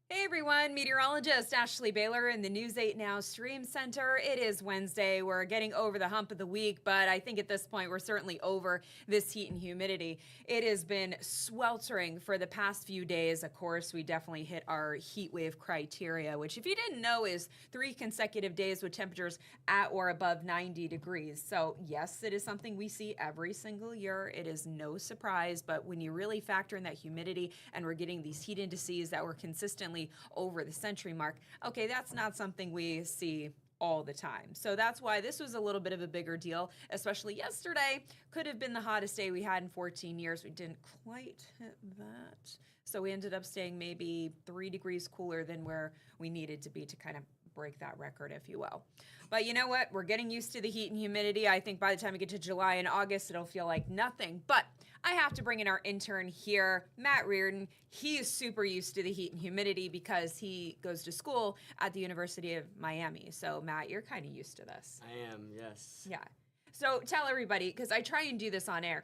Hey everyone, meteorologist Ashley Baylor in the News 8 Now Stream Center. It is Wednesday. We're getting over the hump of the week, but I think at this point we're certainly over this heat and humidity. It has been sweltering for the past few days. Of course, we definitely hit our heat wave criteria, which, if you didn't know, is 3 consecutive days with temperatures at or above 90 degrees. So, yes, it is something we see every single year. It is no surprise, but when you really factor in that humidity and we're getting these heat indices that were consistently over the century mark, okay, that's not something we see all the time. So that's why this was a little bit of a bigger deal, especially yesterday. Could have been the hottest day we had in 14 years. We didn't quite hit that. So we ended up staying maybe 3 degrees cooler than where we needed to be to kind of break that record, if you will. But you know what? We're getting used to the heat and humidity. I think by the time we get to July and August, it'll feel like nothing. But I have to bring in our intern here, Matt Reardon. He is super used to the heat and humidity because he goes to school at the University of Miami. So, Matt, you're kind of used to this. I am, yes. Yeah. So tell everybody, because I try and do this on air.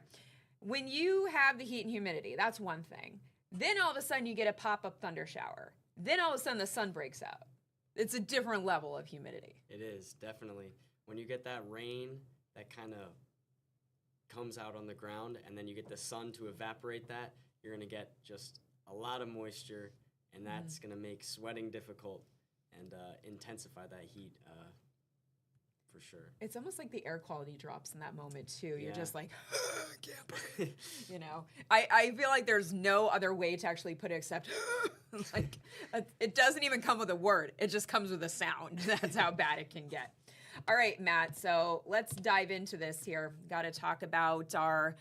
When you have the heat and humidity, that's one thing. Then all of a sudden you get a pop-up thunder shower. Then all of a sudden the sun breaks out. It's a different level of humidity. It is, definitely. When you get that rain that kind of comes out on the ground and then you get the sun to evaporate that, you're going to get just a lot of moisture, and that's going to make sweating difficult and intensify that heat for sure. It's almost like the air quality drops in that moment too. You're just like, I can't breathe. You know, I feel like there's no other way to actually put it except like it doesn't even come with a word. It just comes with a sound. That's how bad it can get. All right, Matt. So let's dive into this here. Got to talk about our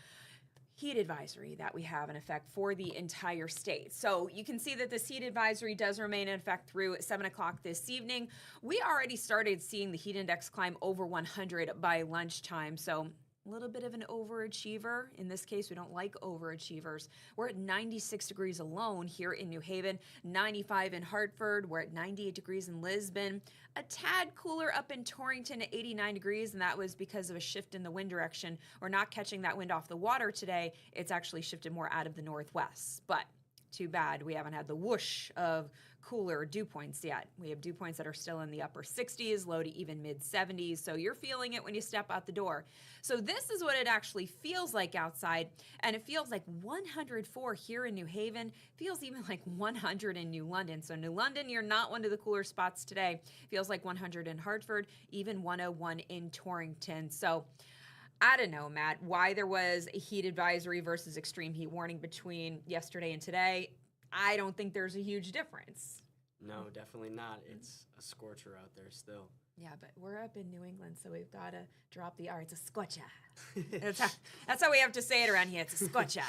heat advisory that we have in effect for the entire state. So you can see that this heat advisory does remain in effect through 7 o'clock this evening. We already started seeing the heat index climb over 100 by lunchtime. So a little bit of an overachiever. In this case, we don't like overachievers. We're at 96 degrees alone here in New Haven, 95 in Hartford. We're at 98 degrees in Lisbon. A tad cooler up in Torrington at 89 degrees, and that was because of a shift in the wind direction. We're not catching that wind off the water today. It's actually shifted more out of the northwest. But too bad we haven't had the whoosh of cooler dew points yet. We have dew points that are still in the upper 60s, low to even mid 70s. So you're feeling it when you step out the door. So this is what it actually feels like outside. And it feels like 104 here in New Haven. Feels even like 100 in New London. So New London, you're not one of the cooler spots today. Feels like 100 in Hartford, even 101 in Torrington. So I don't know, Matt, why there was a heat advisory versus extreme heat warning between yesterday and today. I don't think there's a huge difference. No, definitely not. It's a scorcher out there still. Yeah, but we're up in New England, so we've got to drop the R. It's a scorcher. That's how we have to say it around here. It's a scorcher.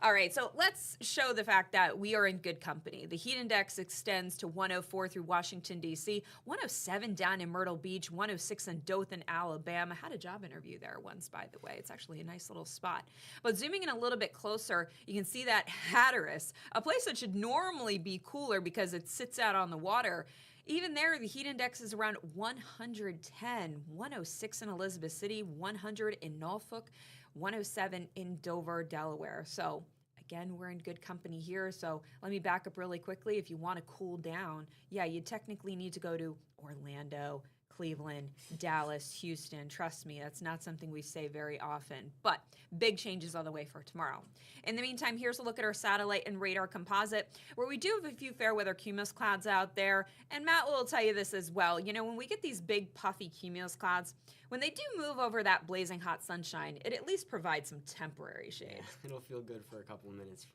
All right, so let's show the fact that we are in good company. The heat index extends to 104 through Washington, D.C., 107 down in Myrtle Beach, 106 in Dothan, Alabama. I had a job interview there once, by the way. It's actually a nice little spot. But zooming in a little bit closer, you can see that Hatteras, a place that should normally be cooler because it sits out on the water. Even there, the heat index is around 110, 106 in Elizabeth City, 100 in Norfolk, 107 in Dover, Delaware. So again, we're in good company here. So let me back up really quickly. If you want to cool down, yeah, you technically need to go to Orlando, Cleveland, Dallas, Houston. Trust me, that's not something we say very often, but big changes on the way for tomorrow. In the meantime, here's a look at our satellite and radar composite, where we do have a few fair weather cumulus clouds out there. And Matt will tell you this as well. You know, when we get these big puffy cumulus clouds, when they do move over that blazing hot sunshine, it at least provides some temporary shade. Yeah, it'll feel good for a couple of minutes.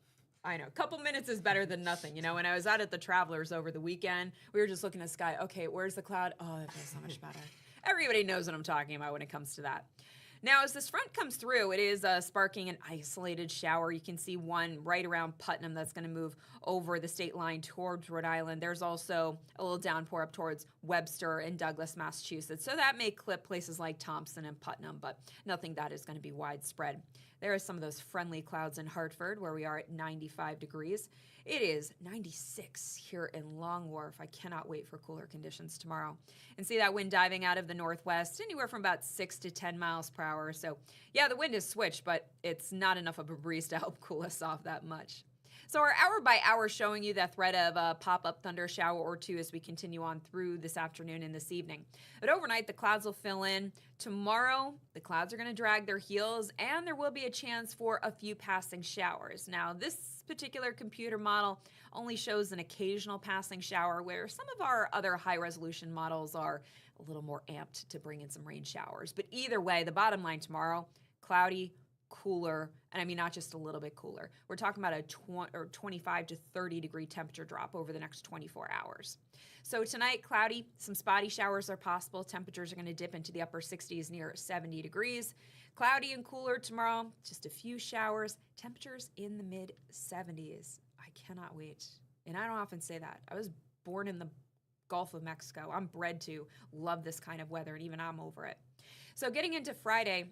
I know. A couple minutes is better than nothing. You know, when I was out at the Travelers over the weekend, we were just looking at the sky. Okay, where's the cloud? Oh, that feels so much better. Everybody knows what I'm talking about when it comes to that. Now, as this front comes through, it is sparking an isolated shower. You can see one right around Putnam that's going to move over the state line towards Rhode Island. There's also a little downpour up towards Webster and Douglas, Massachusetts. So that may clip places like Thompson and Putnam, but nothing that is going to be widespread. There are some of those friendly clouds in Hartford, where we are at 95 degrees. It is 96 here in Long Wharf. I cannot wait for cooler conditions tomorrow. And see that wind diving out of the northwest, anywhere from about 6 to 10 miles per hour. So, yeah, the wind is switched, but it's not enough of a breeze to help cool us off that much. So our hour by hour showing you the threat of a pop-up thunder shower or two as we continue on through this afternoon and this evening. But overnight, the clouds will fill in. Tomorrow, the clouds are going to drag their heels, and there will be a chance for a few passing showers. Now, this particular computer model only shows an occasional passing shower, where some of our other high-resolution models are a little more amped to bring in some rain showers. But either way, the bottom line tomorrow, cloudy, cooler, and I mean not just a little bit cooler. We're talking about a 25 to 30 degree temperature drop over the next 24 hours. So tonight, cloudy, some spotty showers are possible. Temperatures are going to dip into the upper 60s near 70 degrees. Cloudy and cooler tomorrow, just a few showers. Temperatures in the mid 70s. I cannot wait. And I don't often say that. I was born in the Gulf of Mexico. I'm bred to love this kind of weather, and even I'm over it. So getting into Friday,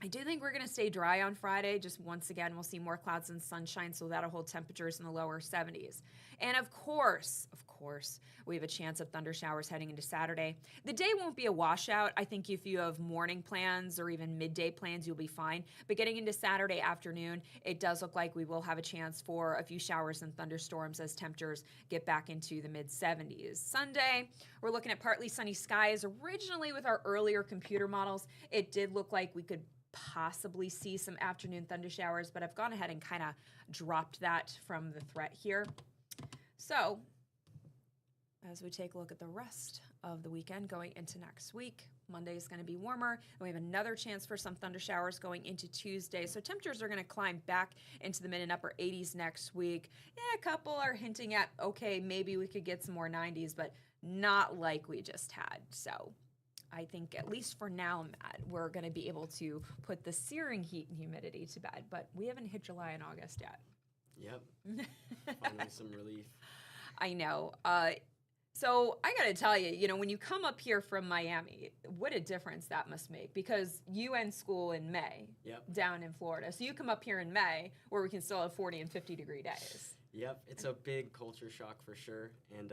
I do think we're going to stay dry on Friday. Just once again, we'll see more clouds and sunshine, so that'll hold temperatures in the lower 70s. And of course, we have a chance of thunder showers heading into Saturday. The day won't be a washout. I think if you have morning plans or even midday plans, you'll be fine. But getting into Saturday afternoon, it does look like we will have a chance for a few showers and thunderstorms as temperatures get back into the mid 70s. Sunday, we're looking at partly sunny skies. Originally, with our earlier computer models, it did look like we could possibly see some afternoon thunder showers, but I've gone ahead and kind of dropped that from the threat here. So as we take a look at the rest of the weekend going into next week, Monday is going to be warmer, and we have another chance for some thunder showers going into Tuesday. So temperatures are going to climb back into the mid and upper 80s next week. Yeah, a couple are hinting at, okay, maybe we could get some more 90s, but not like we just had. So I think at least for now, Matt, we're going to be able to put the searing heat and humidity to bed, but we haven't hit July and August yet. Yep. Finally some relief. I know. So I got to tell you, when you come up here from Miami, what a difference that must make, because you end school in May down in Florida. So you come up here in May where we can still have 40 and 50 degree days. Yep. It's a big culture shock for sure. And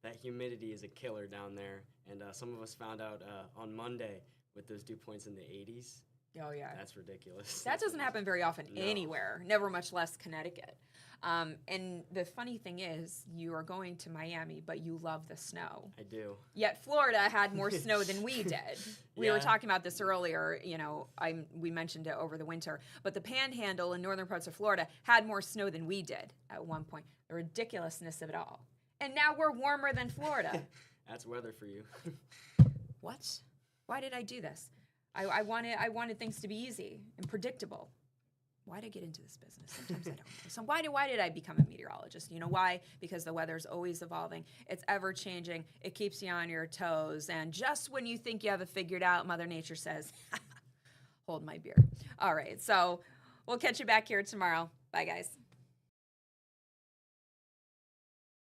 that humidity is a killer down there. And some of us found out on Monday with those dew points in the 80s. Oh, yeah. That's ridiculous. That doesn't happen very often anywhere, never much less Connecticut. And the funny thing is, you are going to Miami, but you love the snow. I do. Yet Florida had more snow than we did. We were talking about this earlier, we mentioned it over the winter, but the Panhandle in northern parts of Florida had more snow than we did at one point. The ridiculousness of it all. And now we're warmer than Florida. That's weather for you. What? Why did I do this? I wanted things to be easy and predictable. Why did I get into this business? Sometimes I don't know. So why did I become a meteorologist? You know why? Because the weather's always evolving. It's ever changing. It keeps you on your toes. And just when you think you have it figured out, Mother Nature says, hold my beer. All right. So we'll catch you back here tomorrow. Bye, guys.